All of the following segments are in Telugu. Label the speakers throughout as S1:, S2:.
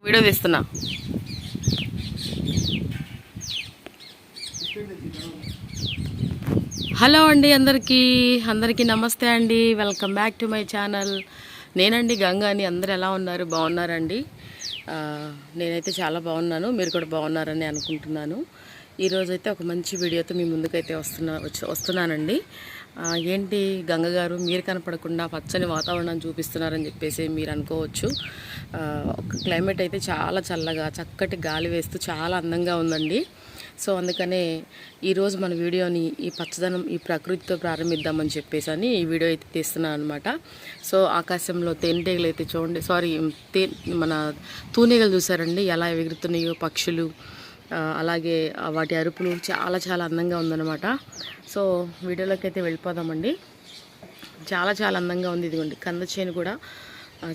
S1: వీడియో తీస్తున్నా. హలో అండి, అందరికీ నమస్తే అండి. Welcome back to my channel. నేనండి గంగాని. అందరు ఎలా ఉన్నారు? బాగున్నారండి? నేనైతే చాలా బాగున్నాను. మీరు కూడా బాగున్నారని అనుకుంటున్నాను. ఈరోజైతే ఒక మంచి వీడియోతో మీ ముందుకైతే వస్తున్నానండి. ఏంటి గంగ గారు మీరు కనపడకుండా పచ్చని వాతావరణం చూపిస్తున్నారని చెప్పేసి మీరు అనుకోవచ్చు. ఒక క్లైమేట్ అయితే చాలా చల్లగా చక్కటి గాలి వేస్తూ చాలా అందంగా ఉందండి. సో అందుకనే ఈరోజు మన వీడియోని ఈ పచ్చదనం ఈ ప్రకృతితో ప్రారంభిద్దామని చెప్పేసి అని ఈ వీడియో అయితే తీస్తున్నాను అనమాట. సో ఆకాశంలో తేనెటీగలు అయితే చూడండి, మన తూనీగలు చూసారండి ఎలా ఎగురుతున్నాయో, పక్షులు, అలాగే వాటి అరుపులు చాలా చాలా అందంగా ఉందన్నమాట. సో వీడియోలోకి అయితే వెళ్ళిపోదామండి. చాలా చాలా అందంగా ఉంది. ఇదిగోండి కంద చేను కూడా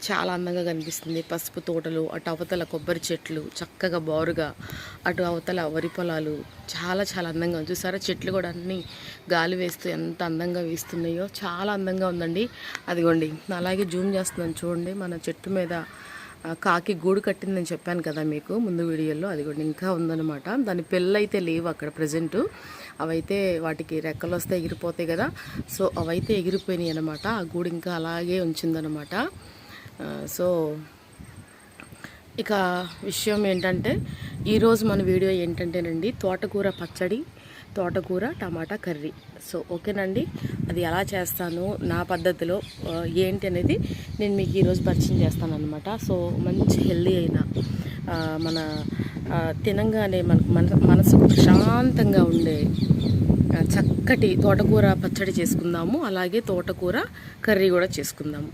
S1: చాలా అందంగా కనిపిస్తుంది. పసుపు తోటలు, అటు అవతల కొబ్బరి చెట్లు చక్కగా బారుగా, అటు అవతల వరి పొలాలు చాలా చాలా అందంగా ఉంది. చూసారా చెట్లు కూడా అన్నీ గాలి వేస్తూ ఎంత అందంగా వీస్తున్నాయో చాలా అందంగా ఉందండి. అదిగోండి అలాగే జూమ్ చేస్తున్నాను చూడండి, మన చెట్టు మీద కాకి గూడు కట్టిందని చెప్పాను కదా మీకు ముందు వీడియోలో. అది కూడా ఇంకా ఉందన్నమాట. దాని పిల్లలైతే లేవు అక్కడ ప్రజెంటు. అవైతే వాటికి రెక్కలు వస్తే ఎగిరిపోతాయి కదా, సో అవైతే ఎగిరిపోయినాయి అనమాట. ఆ గూడు ఇంకా అలాగే ఉంచిందనమాట. సో ఇక విషయం ఏంటంటే ఈరోజు మన వీడియో ఏంటంటేనండి తోటకూర పచ్చడి, తోటకూర టమాటా కర్రీ. సో ఓకేనండి, అది ఎలా చేస్తాను నా పద్ధతిలో ఏంటి అనేది నేను మీకు ఈరోజు పరిచయం చేస్తాను అనమాట. సో మంచి హెల్దీ అయిన మన తినంగానే మనసుకు ప్రశాంతంగా ఉండే చక్కటి తోటకూర పచ్చడి చేసుకుందాము, అలాగే తోటకూర కర్రీ కూడా చేసుకుందాము.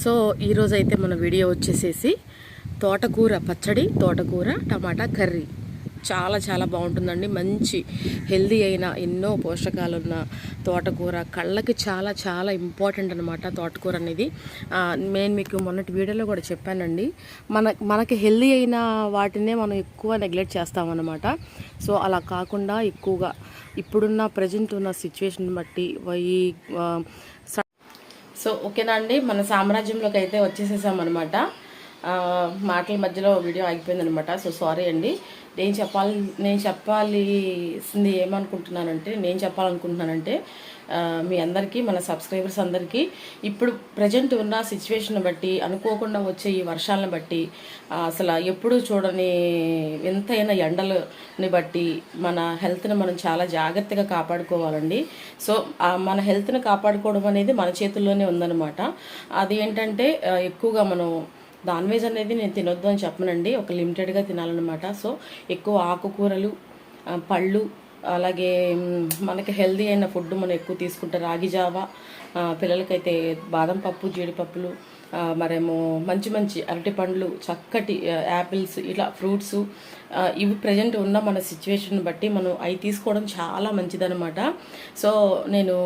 S1: సో ఈరోజైతే మన వీడియో వచ్చేసేసి తోటకూర పచ్చడి, తోటకూర టమాటా కర్రీ. చాలా చాలా బాగుంటుందండి. మంచి హెల్దీ అయిన ఎన్నో పోషకాలున్న తోటకూర కళ్ళకి చాలా చాలా ఇంపార్టెంట్ అనమాట తోటకూర అనేది. నేను మీకు మొన్నటి వీడియోలో కూడా చెప్పానండి, మనకి హెల్దీ అయిన వాటినే మనం ఎక్కువ నెగ్లెక్ట్ చేస్తామన్నమాట. సో అలా కాకుండా ఎక్కువగా ఇప్పుడున్న ప్రజెంట్ ఉన్న సిచ్యువేషన్ బట్టి సో ఓకేనా అండి, మన సామ్రాజ్యంలోకి అయితే వచ్చేసేసామన్నమాట. మాటల మధ్యలో వీడియో ఆగిపోయిందనమాట. సో సారీ అండి. నేను చెప్పాల్సింది నేను చెప్పాలనుకుంటున్నానంటే మీ అందరికీ, మన సబ్స్క్రైబర్స్ అందరికీ ఇప్పుడు ప్రజెంట్ ఉన్న సిచ్యువేషన్ బట్టి, అనుకోకుండా వచ్చే ఈ వర్షాలను బట్టి, అసలు ఎప్పుడూ చూడని ఎంతైనా ఎండలని బట్టి మన హెల్త్ని మనం చాలా జాగ్రత్తగా కాపాడుకోవాలండి. సో మన హెల్త్ని కాపాడుకోవడం అనేది మన చేతుల్లోనే ఉందన్నమాట. అది ఏంటంటే ఎక్కువగా మనం నాన్ వెజ్ అనేది నేను తినొద్దు అని చెప్పనండి, ఒక లిమిటెడ్గా తినాలన్నమాట. సో ఎక్కువ ఆకుకూరలు, పళ్ళు, అలాగే మనకి హెల్దీ అయిన ఫుడ్ మనం ఎక్కువ తీసుకుంటాం. రాగి జావా, పిల్లలకైతే బాదం పప్పు, జీడిపప్పులు, మరేమో మంచి మంచి అరటి పండ్లు, చక్కటి యాపిల్స్, ఇలా ఫ్రూట్స్, ఇవి ప్రజెంట్ ఉన్న మన సిచ్యువేషన్ బట్టి మనం అవి తీసుకోవడం చాలా మంచిదన్నమాట. సో నేను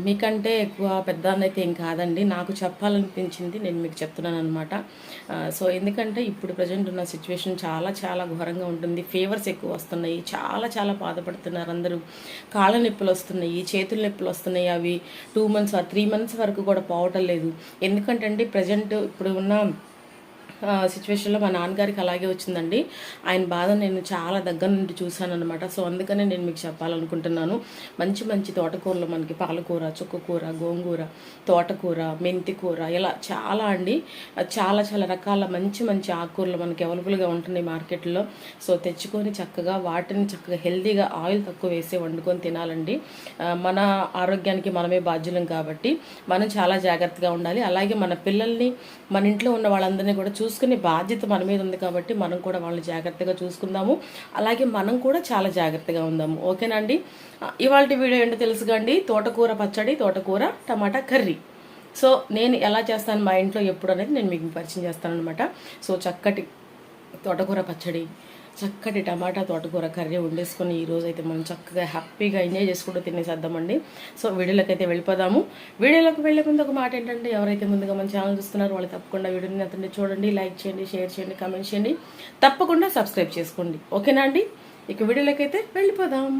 S1: మీకంటే ఎక్కువ పెద్దనైతే ఏం కాదండి, నాకు చెప్పాలనిపించింది నేను మీకు చెప్తున్నాను అనమాట. సో ఎందుకంటే ఇప్పుడు ప్రజెంట్ ఉన్న సిచ్యువేషన్ చాలా చాలా ఘోరంగా ఉంటుంది. ఫీవర్స్ ఎక్కువ వస్తున్నాయి, చాలా చాలా బాధపడుతున్నారు అందరూ. కాళ్ళ నొప్పులు వస్తున్నాయి, చేతుల నొప్పులు వస్తున్నాయి. అవి 2 months 3 months వరకు కూడా పోవటం లేదు. ఎందుకంటే అండి ప్రజెంట్ ఇప్పుడు ఉన్న సిచ్యువేషన్లో మా నాన్నగారికి అలాగే వచ్చిందండి. ఆయన బాధ నేను చాలా దగ్గర నుండి చూశాను అనమాట. సో అందుకనే నేను మీకు చెప్పాలనుకుంటున్నాను. మంచి మంచి తోటకూరలు మనకి పాలకూర, చుక్కకూర, గోంగూర, తోటకూర, మెంతి కూర, ఇలా చాలా అండి, చాలా చాలా రకాల మంచి మంచి ఆకుకూరలు మనకి అవైలబుల్గా ఉంటున్నాయి మార్కెట్లో. సో తెచ్చుకొని చక్కగా వాటిని చక్కగా హెల్తీగా ఆయిల్ తక్కువ వేసి వండుకొని తినాలండి. మన ఆరోగ్యానికి మనమే బాధ్యులం కాబట్టి మనం చాలా జాగ్రత్తగా ఉండాలి. అలాగే మన పిల్లల్ని, మన ఇంట్లో ఉన్న వాళ్ళందరినీ కూడా చూసుకునే బాధ్యత మన మీద ఉంది కాబట్టి మనం కూడా వాళ్ళని జాగ్రత్తగా చూసుకుందాము. అలాగే మనం కూడా చాలా జాగ్రత్తగా ఉందాము. ఓకేనా అండి? ఇవాళ వీడియో ఏంటో తెలుసుగా అండి, తోటకూర పచ్చడి, తోటకూర టమాటా కర్రీ. సో నేను ఎలా చేస్తాను మా ఇంట్లో ఎప్పుడు అనేది నేను మీకు పరిచయం చేస్తాను అనమాట. సో చక్కటి తోటకూర పచ్చడి, చక్కటి టమాటా తోటకూర కర్రీ వండేసుకొని ఈరోజు అయితే మనం చక్కగా హ్యాపీగా ఎంజాయ్ చేసుకుంటూ తినేసేద్దామండి. సో వీడియోలోకి అయితే వెళ్ళిపోదాము. వీడియోలోకి వెళ్ళే ముందు ఒక మాట ఏంటంటే, ఎవరైతే ముందుగా మన ఛానల్ చూస్తున్నారో వాళ్ళు తప్పకుండా వీడియోని అతన్ని చూడండి, లైక్ చేయండి, షేర్ చేయండి, కామెంట్ చేయండి, తప్పకుండా సబ్స్క్రైబ్ చేసుకోండి. ఓకేనా అండి? ఇక వీడియోలోకి అయితే వెళ్ళిపోదాం.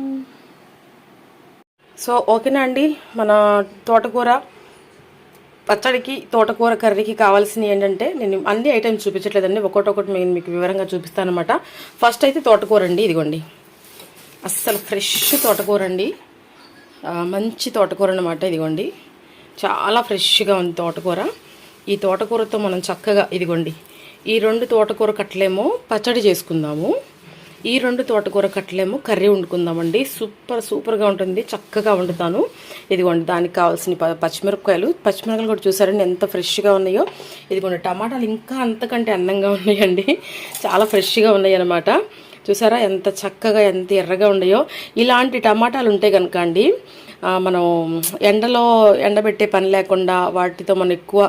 S1: సో ఓకేనా అండి, మన తోటకూర పచ్చడికి తోటకూర కర్రీకి కావాల్సినవి ఏంటంటే నేను అన్ని ఐటమ్స్ చూపించట్లేదండి, ఒకటొకటి నేను మీకు వివరంగా చూపిస్తాను అనమాట. ఫస్ట్ అయితే తోటకూర అండి, ఇదిగోండి అస్సలు ఫ్రెష్ తోటకూర అండి, మంచి తోటకూర అనమాట. ఇదిగోండి చాలా ఫ్రెష్గా ఉంది తోటకూర. ఈ తోటకూరతో మనం చక్కగా ఇదిగోండి ఈ 2 తోటకూర కట్టలేమో పచ్చడి చేసుకుందాము, ఈ 2 తోటకూర కట్టలేమో కర్రీ వండుకుందామండి. సూపర్గా ఉంటుంది, చక్కగా వండుతాను. ఇదిగోండి దానికి కావాల్సిన పచ్చిమిరపకాయలు కూడా చూసారండి ఎంత ఫ్రెష్గా ఉన్నాయో. ఇదిగోండి టమాటాలు ఇంకా అంతకంటే అందంగా ఉన్నాయండి, చాలా ఫ్రెష్గా ఉన్నాయి అన్నమాట. చూసారా ఎంత చక్కగా ఎంత ఎర్రగా ఉన్నాయో. ఇలాంటి టమాటాలు ఉంటే కనుక అండి మనం ఎండబెట్టే పని లేకుండా, వాటితో మనం ఎక్కువ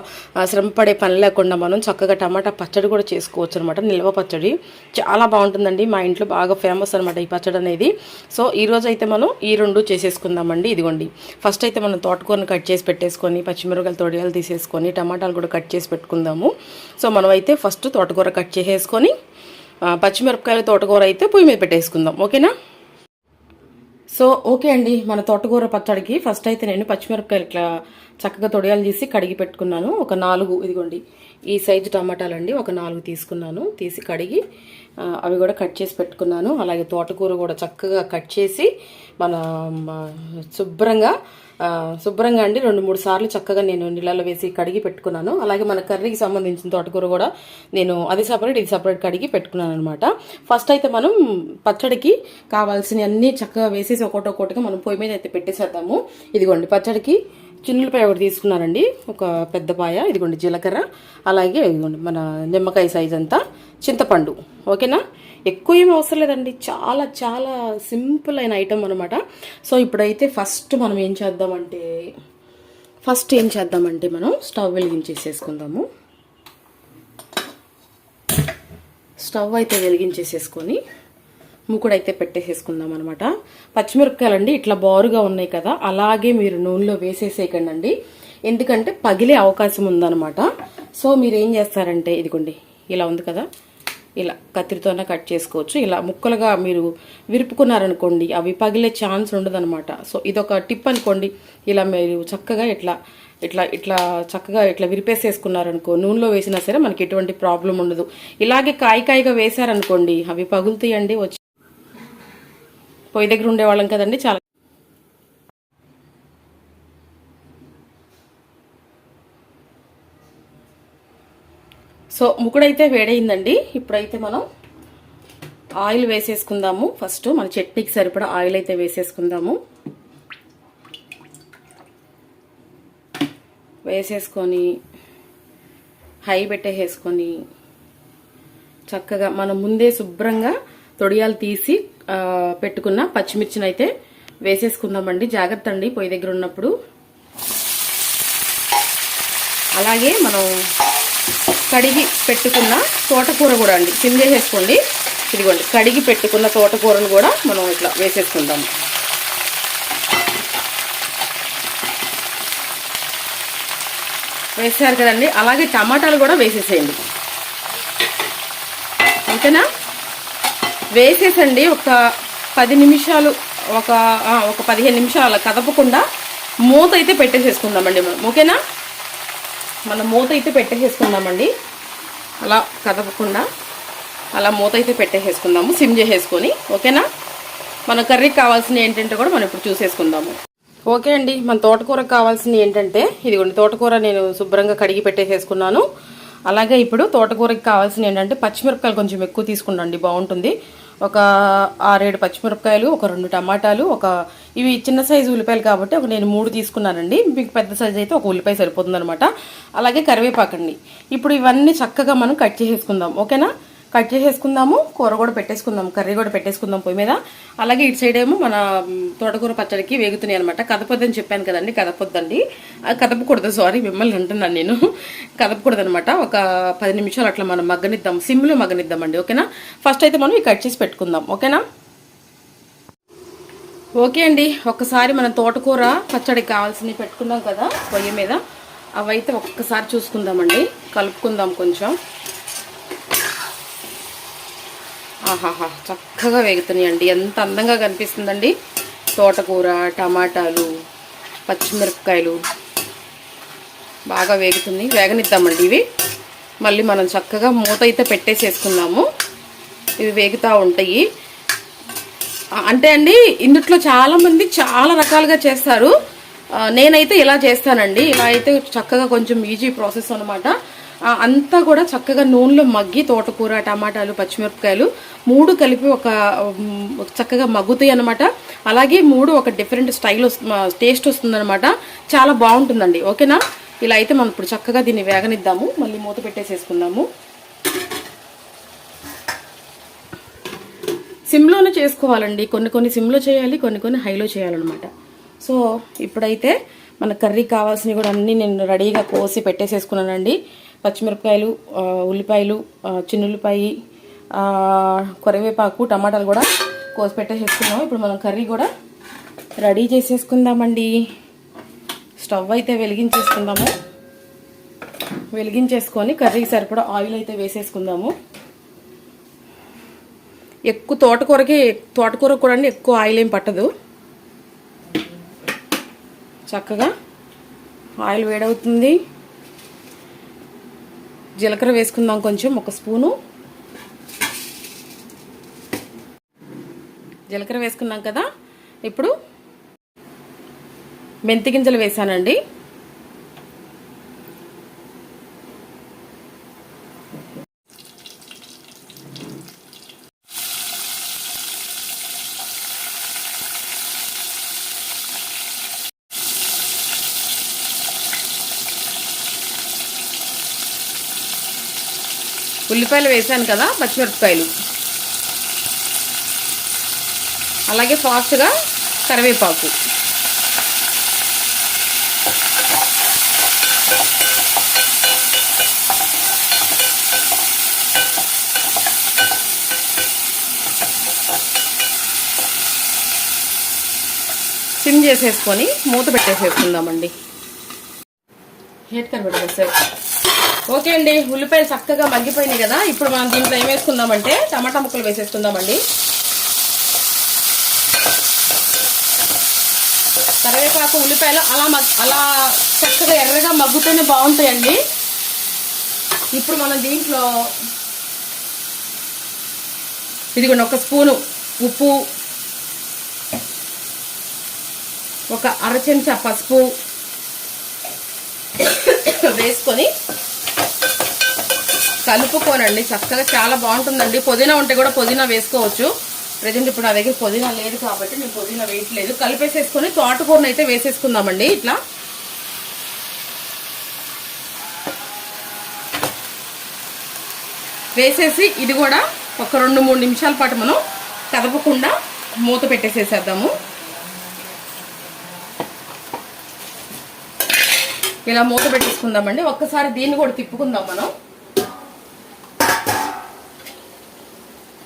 S1: శ్రమ పడే పని లేకుండా మనం చక్కగా టమాటా పచ్చడి కూడా చేసుకోవచ్చు అనమాట. నిల్వ పచ్చడి చాలా బాగుంటుందండి, మా ఇంట్లో బాగా ఫేమస్ అనమాట ఈ పచ్చడి అనేది. సో ఈరోజు అయితే మనం ఈ 2 చేసేసుకుందామండి. ఇదిగోండి ఫస్ట్ అయితే మనం తోటకూరను కట్ చేసి పెట్టేసుకొని, పచ్చిమిరపకాయలు తొడియాలు తీసేసుకొని, టమాటాలు కూడా కట్ చేసి పెట్టుకుందాము. సో మనం అయితే ఫస్ట్ తోటకూర కట్ చేసేసుకొని, పచ్చిమిరపకాయల తోటకూర అయితే పొయ్యి మీద పెట్టేసుకుందాం, ఓకేనా. సో ఓకే అండి, మన తోటకూర పచ్చడికి ఫస్ట్ అయితే నేను పచ్చిమిరపకాయలు ఇట్లా చక్కగా తొడియాలు తీసి కడిగి పెట్టుకున్నాను. ఒక 4 ఇదిగోండి ఈ సైజు టమాటాలు అండి, ఒక 4 తీసుకున్నాను, తీసి కడిగి అవి కూడా కట్ చేసి పెట్టుకున్నాను. అలాగే తోటకూర కూడా చక్కగా కట్ చేసి మన శుభ్రంగా అండి 2-3 సార్లు చక్కగా నేను నీళ్ళలో వేసి కడిగి పెట్టుకున్నాను. అలాగే మన కర్రీకి సంబంధించిన తోటకూర కూడా నేను అది సపరేట్ ఇది సపరేట్ కడిగి పెట్టుకున్నాను అనమాట. ఫస్ట్ అయితే మనం పచ్చడికి కావాల్సిన అన్నీ చక్కగా వేసేసి ఒక్కొక్కటిగా మనం పొయ్యి మీద అయితే పెట్టేసేద్దాము. ఇదిగోండి పచ్చడికి చిన్నులపాయ ఒకటి తీసుకున్నానండి, ఒక పెద్ద పాయ. ఇదిగోండి జీలకర్ర, అలాగే ఇదిగోండి మన నిమ్మకాయ సైజ్ అంతా చింతపండు, ఓకేనా. ఎక్కువ ఏం అవసరం లేదండి, చాలా చాలా సింపుల్ అయిన ఐటమ్ అనమాట. సో ఇప్పుడైతే ఫస్ట్ ఏం చేద్దామంటే మనం స్టవ్ వెలిగించేసేసుకుందాము. స్టవ్ అయితే వెలిగించేసేసుకొని మూకుడైతే పెట్టేసేసుకుందాం అనమాట. పచ్చిమిరపకాయలు అండి ఇట్లా బారుగా ఉన్నాయి కదా, అలాగే మీరు నూనెలో వేసేసేయకండి, ఎందుకంటే పగిలే అవకాశం ఉందన్నమాట. సో మీరు ఏం చేస్తారంటే ఇదిగోండి ఇలా ఉంది కదా, ఇలా కత్తిరితోనే కట్ చేసుకోవచ్చు. ఇలా ముక్కలుగా మీరు విరుపుకున్నారనుకోండి అవి పగిలే ఛాన్స్ ఉండదన్నమాట. సో ఇదొక టిప్ అనుకోండి. ఇలా మీరు చక్కగా ఇట్లా చక్కగా ఇట్లా విరిపేసేసుకున్నారనుకో, నూనెలో వేసినా సరే మనకి ఎటువంటి ప్రాబ్లం ఉండదు. ఇలాగే కాయగా వేసారనుకోండి అవి పగులుతాయండి. వచ్చి పొయ్యి దగ్గర ఉండేవాళ్ళం కదండి, చాలా. సో ముకుడైతే వేడైందండి. ఇప్పుడైతే మనం ఆయిల్ వేసేసుకుందాము. ఫస్ట్ మన చట్నీకి సరిపడా ఆయిల్ అయితే వేసేసుకుందాము. వేసేసుకొని హై పెట్టేసుకొని చక్కగా మనం ముందే శుభ్రంగా తొడియాలు తీసి పెట్టుకున్న పచ్చిమిర్చిని అయితే వేసేసుకుందామండి. జాగ్రత్త అండి పొయ్యి దగ్గర ఉన్నప్పుడు. అలాగే మనం కడిగి పెట్టుకున్న తోటకూర కూడా అండి సిమ్ చేసేసుకోండి. ఇదిగోండి కడిగి పెట్టుకున్న తోటకూరను కూడా మనం ఇట్లా వేసేసుకుందాము. వేసారు కదండి. అలాగే టమాటాలు కూడా వేసేసేయండి, ఓకేనా. వేసేసండి ఒక 10 నిమిషాలు, ఒక 15 నిమిషాలు అలా కదపకుండా మూత అయితే పెట్టేసేసుకుందామండి మనం, ఓకేనా. మనం మూత అయితే పెట్టేసేసుకుందామండి, అలా కదపకుండా అలా మూత అయితే పెట్టేసేసుకుందాము సిమ్ చేసేసుకొని, ఓకేనా. మన కర్రీకి కావాల్సిన ఏంటంటే కూడా మనం ఇప్పుడు చూసేసుకుందాము. ఓకే అండి, మన తోటకూరకు కావాల్సింది ఏంటంటే ఇదిగోండి తోటకూర నేను శుభ్రంగా కడిగి పెట్టేసేసుకున్నాను. అలాగే ఇప్పుడు తోటకూరకి కావాల్సింది ఏంటంటే పచ్చిమిరపకాయలు కొంచెం ఎక్కువ తీసుకుండండి, బాగుంటుంది. ఒక 6-7 పచ్చిమిరపకాయలు, ఒక 2 టమాటాలు, ఇవి చిన్న సైజు ఉల్లిపాయలు కాబట్టి నేను 3 తీసుకున్నానండి. మీకు పెద్ద సైజు అయితే ఒక ఉల్లిపాయ సరిపోతుంది అనమాట. అలాగే కరివేపాకండి. ఇప్పుడు ఇవన్నీ చక్కగా మనం కట్ చేసేసుకుందాం, ఓకేనా. కట్ చేసేసుకుందాము, కూర కూడా పెట్టేసుకుందాం, కర్రీ కూడా పెట్టేసుకుందాం పొయ్యి మీద. అలాగే ఇటు సైడ్ ఏమో మన తోటకూర పచ్చడికి వేగుతున్నాయి అనమాట. కదపొద్దని చెప్పాను కదండి, కదపొద్దండి, కదపకూడదు, సారీ మిమ్మల్ని అంటున్నాను నేను, కదపకూడదు అనమాట. ఒక 10 నిమిషాలు అట్లా మనం మగ్గనిద్దాం, సిమ్లో మగ్గనిద్దామండి, ఓకేనా. ఫస్ట్ అయితే మనం కట్ చేసి పెట్టుకుందాం, ఓకేనా. ఓకే అండి, ఒక్కసారి మనం తోటకూర పచ్చడికి కావాల్సినవి పెట్టుకుందాం కదా పొయ్యి మీద, అవైతే ఒక్కసారి చూసుకుందామండి, కలుపుకుందాం కొంచెం. ఆహాహా చక్కగా వేగుతున్నాయండి, ఎంత అందంగా కనిపిస్తుందండి. తోటకూర, టమాటాలు, పచ్చిమిరపకాయలు బాగా వేగుతుంది, వేగనిద్దామండి ఇవి. మళ్ళీ మనం చక్కగా మూత అయితే పెట్టేసేసుకుందాము. ఇవి వేగుతూ ఉంటాయి. అంటే అండి ఇందుట్లో చాలామంది చాలా రకాలుగా చేస్తారు. నేనైతే ఇలా చేస్తానండి. ఇలా అయితే చక్కగా కొంచెం ఈజీ ప్రాసెస్ అనమాట. అంతా కూడా చక్కగా నూనెలో మగ్గి తోటకూర, టమాటాలు, పచ్చిమిరపకాయలు 3 కలిపి ఒక చక్కగా మగ్గుతాయి అనమాట. అలాగే 3 ఒక డిఫరెంట్ స్టైల్ టేస్ట్ వస్తుందన్నమాట. చాలా బాగుంటుందండి. ఓకేనా? ఇలా అయితే మనం ఇప్పుడు చక్కగా దీన్ని వేగనిద్దాము. మళ్ళీ మూత పెట్టేసేసుకుందాము. సిమ్లోనే చేసుకోవాలండి. కొన్ని సిమ్లో చేయాలి, కొన్ని హైలో చేయాలన్నమాట. సో ఇప్పుడైతే మన కర్రీ కావాల్సినవి కూడా అన్నీ నేను రెడీగా కోసి పెట్టేసేసుకున్నానండి. పచ్చిమిరపకాయలు, ఉల్లిపాయలు, చిన్నుల్లిపాయి, కరివేపాకు, టమాటాలు కూడా కోసి పెట్టేసేసుకున్నాము. ఇప్పుడు మనం కర్రీ కూడా రెడీ చేసేసుకుందామండి. స్టవ్ అయితే వెలిగించేసుకుందాము. వెలిగించేసుకొని కర్రీకి సరిపడా ఆయిల్ అయితే వేసేసుకుందాము. ఎక్కువ తోటకూర కూడా ఎక్కువ ఆయిల్ ఏం పట్టదు. చక్కగా ఆయిల్ వేడవుతుంది. జీలకర్ర వేసుకుందాం కొంచెం, 1 స్పూను జీలకర్ర వేసుకున్నాం కదా. ఇప్పుడు మెంతి గింజలు వేసానండి. ఉల్లిపాయలు వేసాను కదా, పచ్చిమిరపకాయలు, అలాగే ఫాస్ట్గా కరివేపాకు. సిమ్ చేసేసుకొని మూత పెట్టేసేసుకుందామండి. హీట్ కనబెట్టేసారు. ఓకే అండి, ఉల్లిపాయలు చక్కగా మగ్గిపోయినాయి కదా. ఇప్పుడు మనం దీంట్లో ఏం వేసుకుందామంటే టమాటా ముక్కలు వేసేసుకుందామండి. కరివేపాకు, ఉల్లిపాయలు అలా చక్కగా ఎర్రగా మగ్గుతూనే బాగుంటాయండి. ఇప్పుడు మనం దీంట్లో ఇదిగోండి 1 స్పూను ఉప్పు, 1 అర చెంచా పసుపు వేసుకొని కలుపుకోనండి. చక్కగా చాలా బాగుంటుందండి. పుదీనా ఉంటే కూడా పుదీనా వేసుకోవచ్చు. ప్రజెంట్ ఇప్పుడు నా దగ్గర పుదీనా లేదు కాబట్టి నేను పుదీనా వేయట్లేదు. కలిపేసేసుకొని తోటకూరను అయితే వేసేసుకుందామండి. ఇట్లా వేసేసి ఇది కూడా ఒక 2-3 నిమిషాల పాటు మనం కదపకుండా మూత పెట్టేసేసేద్దాము. ఇలా మూత పెట్టేసుకుందామండి. ఒక్కసారి దీన్ని కూడా తిప్పుకుందాం మనం.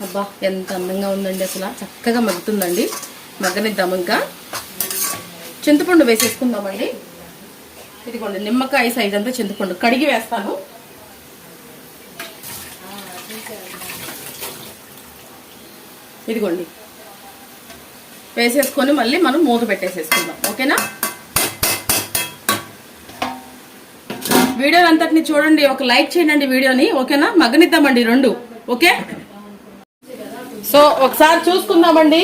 S1: అబ్బా ఎంత అందంగా ఉందండి, అసలు చక్కగా మగ్గుతుందండి. మగ్గనిద్దాము. ఇంకా చింతపండు వేసేసుకుందామండి. ఇదిగోండి నిమ్మకాయ సైజ్ అంతా చింతపండు కడిగి వేస్తాను. ఇదిగోండి వేసేసుకొని మళ్ళీ మనం మూత పెట్టేసేసుకుందాం. ఓకేనా? వీడియో అంతటిని చూడండి, ఒక లైక్ చేయండి వీడియోని. ఓకేనా? మగ్గనిద్దామండి 2. ఓకే, సో ఒకసారి చూసుకుందామండి.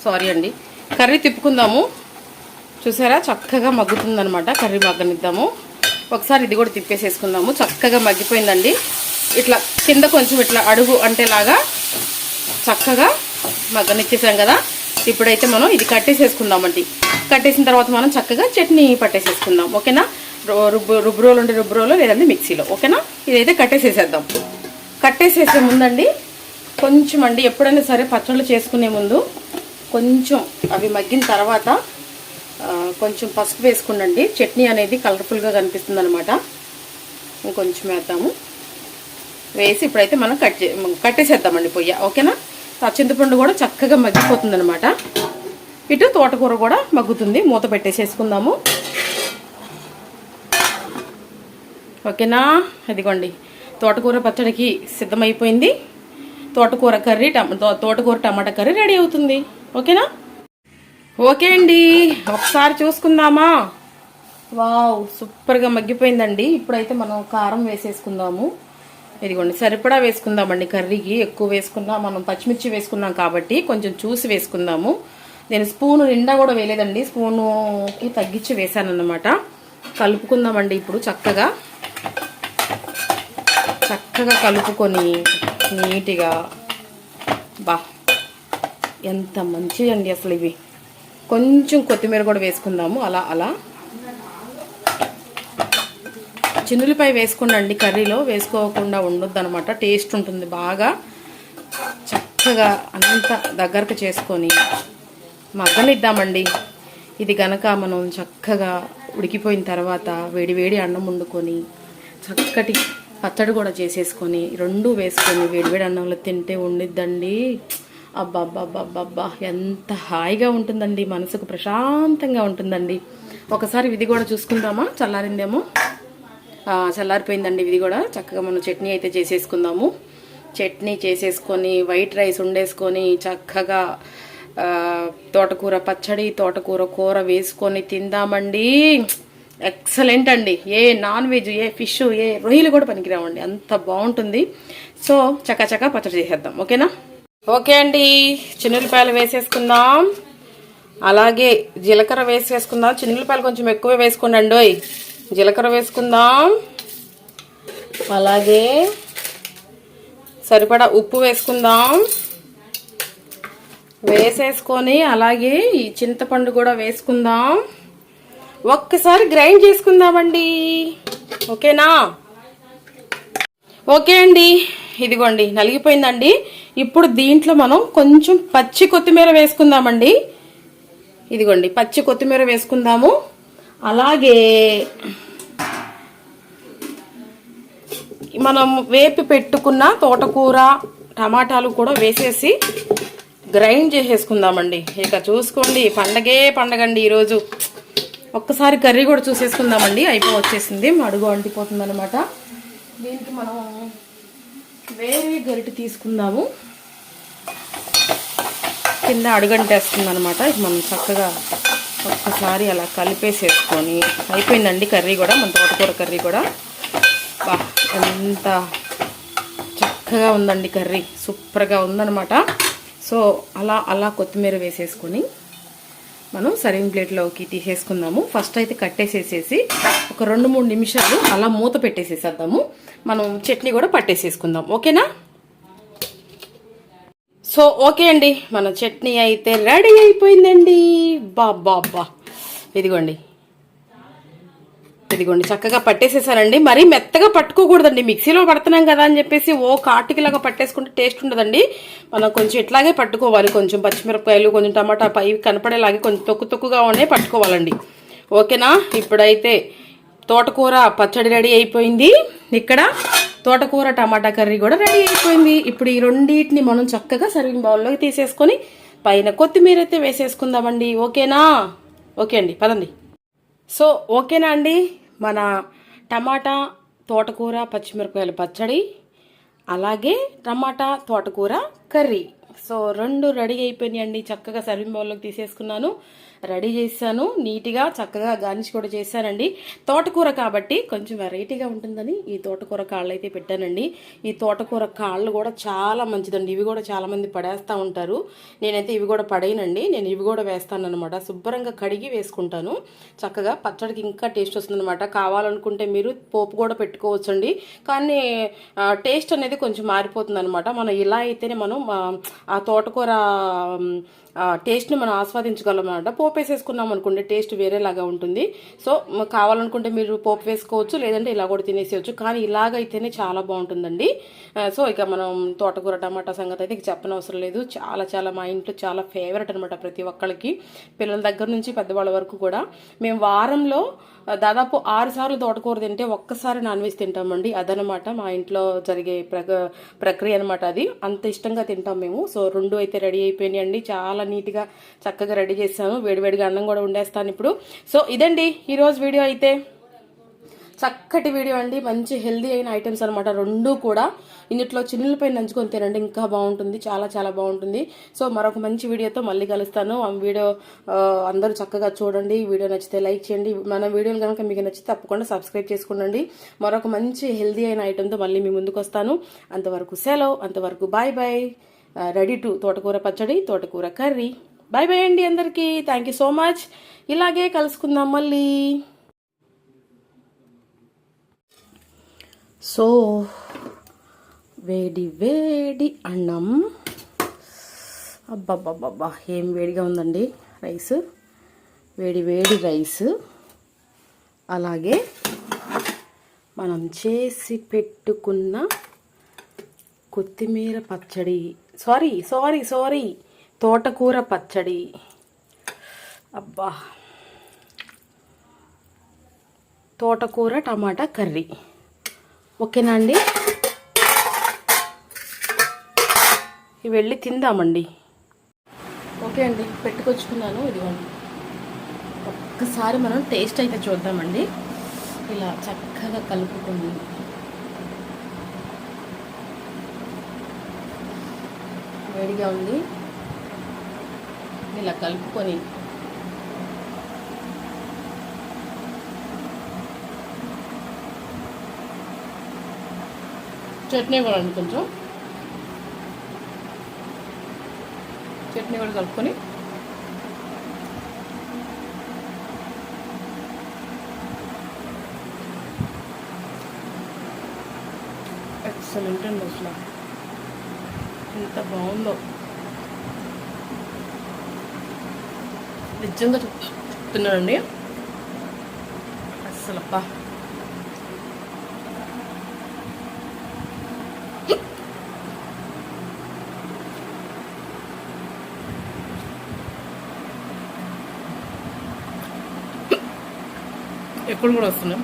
S1: సారీ అండి, కర్రీ తిప్పుకుందాము. చూసారా చక్కగా మగ్గుతుందనమాట. కర్రీ మగ్గనిద్దాము. ఒకసారి ఇది కూడా తిప్పేసేసుకుందాము. చక్కగా మగ్గిపోయిందండి. ఇట్లా కింద కొంచెం ఇట్లా అడుగు అంటేలాగా చక్కగా మగ్గనిచ్చేసాం కదా. ఇప్పుడైతే మనం ఇది కట్టేసేసుకుందామండి. కట్టేసిన తర్వాత మనం చక్కగా చట్నీ పట్టేసేసుకుందాం. ఓకేనా? రుబ్బురోలు ఉంటే రుబ్బురోలు, లేదంటే మిక్సీలో. ఓకేనా? ఇదైతే కట్టేసేసేద్దాం. కట్టేసేసే ముందండి కొంచెం అండి, ఎప్పుడైనా సరే పచ్చళ్ళు చేసుకునే ముందు కొంచెం అవి మగ్గిన తర్వాత కొంచెం పసుపు వేసుకుండండి. చట్నీ అనేది కలర్ఫుల్గా కనిపిస్తుంది అనమాట. ఇంకొంచెం వేద్దాము. వేసి ఇప్పుడైతే మనం కట్టేసేద్దామండి పొయ్య. ఓకేనా? ఆ చింతపండు కూడా చక్కగా మగ్గిపోతుంది అనమాట. ఇటు తోటకూర కూడా మగ్గుతుంది. మూత పెట్టేసేసుకుందాము. ఓకేనా? ఇదిగోండి తోటకూర పచ్చడికి సిద్ధమైపోయింది. తోటకూర కర్రీ, తోటకూర టమాటా కర్రీ రెడీ అవుతుంది. ఓకేనా? ఓకే అండి, ఒకసారి చూసుకుందామా. వావ్, సూపర్గా మగ్గిపోయిందండి. ఇప్పుడైతే మనం కారం వేసేసుకుందాము. ఇదిగోండి, సరిపడా వేసుకుందామండి. కర్రీకి ఎక్కువ వేసుకున్నా, మనం పచ్చిమిర్చి వేసుకున్నాం కాబట్టి కొంచెం చూసి వేసుకుందాము. నేను స్పూను నిండా కూడా వేయలేదండి, స్పూనుకి తగ్గించి వేసాను అన్నమాట. కలుపుకుందామండి ఇప్పుడు చక్కగా కలుపుకొని నీట్గా. బా, ఎంత మంచిదండి అసలు ఇవి. కొంచెం కొత్తిమీర కూడా వేసుకుందాము. అలా చిన్నులపై వేసుకోండి, కర్రీలో వేసుకోకుండా ఉండొద్దు అనమాట. టేస్ట్ ఉంటుంది బాగా. చక్కగా అంత దగ్గరకు చేసుకొని మగ్గనిద్దామండి. ఇది గనక మనం చక్కగా ఉడికిపోయిన తర్వాత వేడి అన్నం వండుకొని చక్కటి పచ్చడి కూడా చేసేసుకొని రెండు వేసుకొని వేడి అన్నంలో తింటే ఉండిద్దండి. అబ్బా, ఎంత హాయిగా ఉంటుందండి, మనసుకు ప్రశాంతంగా ఉంటుందండి. ఒకసారి ఇది కూడా చూసుకుందామా. చల్లారిందేమో, చల్లారిపోయిందండి ఇది కూడా. చక్కగా మనం చట్నీ అయితే చేసేసుకుందాము. చట్నీ చేసేసుకొని వైట్ రైస్ వండేసుకొని చక్కగా తోటకూర పచ్చడి, తోటకూర కూర వేసుకొని తిందామండి. ఎక్సలెంట్ అండి. ఏ నాన్ వెజ్, ఏ ఫిష్, ఏ రొయ్యలు కూడా పనికిరావండి, అంత బాగుంటుంది. సో చక్కచక్క పచ్చడి చేసేద్దాం. ఓకేనా? ఓకే అండి, చిన్నులపాయలు వేసేసుకుందాం. అలాగే జీలకర్ర వేసేసుకుందాం. చిన్నులపాయలు కొంచెం ఎక్కువే వేసుకోండి. జీలకర్ర వేసుకుందాం. అలాగే సరిపడా ఉప్పు వేసుకుందాం. వేసేసుకొని అలాగే ఈ చింతపండు కూడా వేసుకుందాం. ఒక్కసారి గ్రైండ్ చేసుకుందామండి. ఓకేనా? ఓకే అండి, ఇదిగోండి నలిగిపోయిందండి. ఇప్పుడు దీంట్లో మనం కొంచెం పచ్చి కొత్తిమీర వేసుకుందామండి. ఇదిగోండి పచ్చి కొత్తిమీర వేసుకుందాము. అలాగే మనం వేపి పెట్టుకున్న తోటకూర, టమాటాలు కూడా వేసేసి గ్రైండ్ చేసేసుకుందామండి. ఇక చూసుకోండి, పండగండి ఈరోజు. ఒక్కసారి కర్రీ కూడా చూసేసుకుందామండి. వచ్చేసింది, అడుగు అంటిపోతుంది అనమాట. దీనికి మనం వేరే గరిటె తీసుకుందాము. కింద అడుగంటేస్తుంది అనమాట. మనం చక్కగా ఒక్కసారి అలా కలిపేసేసుకొని అయిపోయిందండి కర్రీ కూడా, మన తోటకూర కర్రీ కూడా. ఎంత చక్కగా ఉందండి కర్రీ, సూపర్గా ఉందన్నమాట. సో అలా కొత్తిమీర వేసేసుకొని మనం సర్వింగ్ ప్లేట్లోకి తీసేసుకుందాము. ఫస్ట్ అయితే కట్టేసేసేసి ఒక 2-3 నిమిషాలు అలా మూత పెట్టేసేసేద్దాము. మనం చట్నీ కూడా పట్టేసేసుకుందాం. ఓకేనా? సో ఓకే అండి, మన చట్నీ అయితే రెడీ అయిపోయిందండి. బాబా, ఇదిగోండి చక్కగా పట్టేసేసానండి. మరీ మెత్తగా పట్టుకోకూడదండి, మిక్సీలో పడుతున్నాం కదా అని చెప్పేసి కాటికిలాగా పట్టేసుకుంటే టేస్ట్ ఉండదండి. మనం కొంచెం ఇట్లాగే పట్టుకోవాలి. కొంచెం పచ్చిమిరపకాయలు, కొంచెం టమాటా పై కనపడేలాగే కొంచెం తొక్కుగా ఉండే పట్టుకోవాలండి. ఓకేనా? ఇప్పుడైతే తోటకూర పచ్చడి రెడీ అయిపోయింది. ఇక్కడ తోటకూర టమాటా కర్రీ కూడా రెడీ అయిపోయింది. ఇప్పుడు ఈ రెండింటిని మనం చక్కగా సర్వింగ్ బౌల్లోకి తీసేసుకొని పైన కొత్తిమీర అయితే వేసేసుకుందామండి. ఓకేనా? ఓకే అండి, పదండి. సో ఓకేనా అండి, మన టమాటా, తోటకూర, పచ్చిమిరపకాయల పచ్చడి, అలాగే టమాటా తోటకూర కర్రీ. సో 2 రెడీ అయిపోయినాయండి. చక్కగా సర్వింగ్ బౌల్లోకి తీసేసుకున్నాను, రెడీ చేశాను. నీట్గా చక్కగా గార్నిష్ కూడా చేశానండి. తోటకూర కాబట్టి కొంచెం వెరైటీగా ఉంటుందని ఈ తోటకూర కాళ్ళు అయితే పెట్టానండి. ఈ తోటకూర కాళ్ళు కూడా చాలా మంచిదండి. ఇవి కూడా చాలామంది పడేస్తూ ఉంటారు. నేనైతే ఇవి కూడా పడేయనండి, నేను ఇవి కూడా వేస్తాను అనమాట. శుభ్రంగా కడిగి వేసుకుంటాను. చక్కగా పచ్చడికి ఇంకా టేస్ట్ వస్తుంది అనమాట. కావాలనుకుంటే మీరు పోపు కూడా పెట్టుకోవచ్చండి, కానీ టేస్ట్ అనేది కొంచెం మారిపోతుంది అనమాట. మనం ఇలా అయితేనే మనం ఆ తోటకూర టేస్ట్ని మనం ఆస్వాదించగలం అనమాట. పోపు వేసేసుకున్నాం అనుకోండి, టేస్ట్ వేరేలాగా ఉంటుంది. సో కావాలనుకుంటే మీరు పోపు వేసుకోవచ్చు, లేదంటే ఇలా కూడా తినేసేయచ్చు, కానీ ఇలాగైతేనే చాలా బాగుంటుందండి. సో ఇక మనం తోటకూర టమాటా సంగతి అయితే చెప్పనవసరం లేదు. చాలా మా ఇంట్లో చాలా ఫేవరెట్ అనమాట ప్రతి ఒక్కళ్ళకి, పిల్లల దగ్గర నుంచి పెద్దవాళ్ళ వరకు కూడా. మేము వారంలో దాదాపు 6 సార్లు తోటకూర తింటే ఒక్కసారి నాన్ వెజ్ తింటామండి. అదనమాట మా ఇంట్లో జరిగే ప్రక్రియ అనమాట. అది అంత ఇష్టంగా తింటాం మేము. సో 2 అయితే రెడీ అయిపోయినాయండి. చాలా నీట్గా చక్కగా రెడీ చేశాను. వేడివేడిగా అన్నం కూడా వండేస్తాను ఇప్పుడు. సో ఇదండి ఈరోజు వీడియో అయితే. చక్కటి వీడియో అండి. మంచి హెల్దీ అయిన ఐటమ్స్ అనమాట రెండు కూడా. ఇందులో చిన్నులపై నంచుకొని తినండి, ఇంకా బాగుంటుంది, చాలా చాలా బాగుంటుంది. సో మరొక మంచి వీడియోతో మళ్ళీ కలుస్తాను. ఆ వీడియో అందరూ చక్కగా చూడండి. వీడియో నచ్చితే లైక్ చేయండి. మన వీడియోలు కనుక మీకు నచ్చితే తప్పకుండా సబ్స్క్రైబ్ చేసుకోండి. మరొక మంచి హెల్దీ అయిన ఐటమ్తో మళ్ళీ మీ ముందుకు వస్తాను. అంతవరకు సెలవు, అంతవరకు బాయ్ బాయ్. రెడీ టు తోటకూర పచ్చడి, తోటకూర కర్రీ. బాయ్ బాయ్ అండి అందరికీ. Thank you so much. ఇలాగే కలుసుకుందాం మళ్ళీ. సో వేడి వేడి అన్నం, అబ్బబ్బబ్బబ్బా ఏం వేడిగా ఉందండి రైస్, వేడి వేడి రైస్, అలాగే మనం చేసి పెట్టుకున్న కొత్తిమీర పచ్చడి, సారీ తోటకూర పచ్చడి, అబ్బా తోటకూర టమాటా కర్రీ. ఓకేనా అండి? ఇవి వెళ్ళి తిందామండి. ఓకే అండి, పెట్టుకొచ్చుకున్నాను. ఇదిగోండి, ఒక్కసారి మనం టేస్ట్ అయితే చూద్దామండి. ఇలా చక్కగా కలుపుకొని వేడిగా ఉంది, ఇలా కలుపుకొని చట్నీ కూడా అండి, కొంచెం చట్నీ కూడా కలుపుకొని ఎక్సలెంట్ అండి. అసలు ఎంత బాగుందో నిజంగా చెప్తున్నానండి. అసలు అబ్బా ఎప్పుడు కూడా వస్తున్నాం.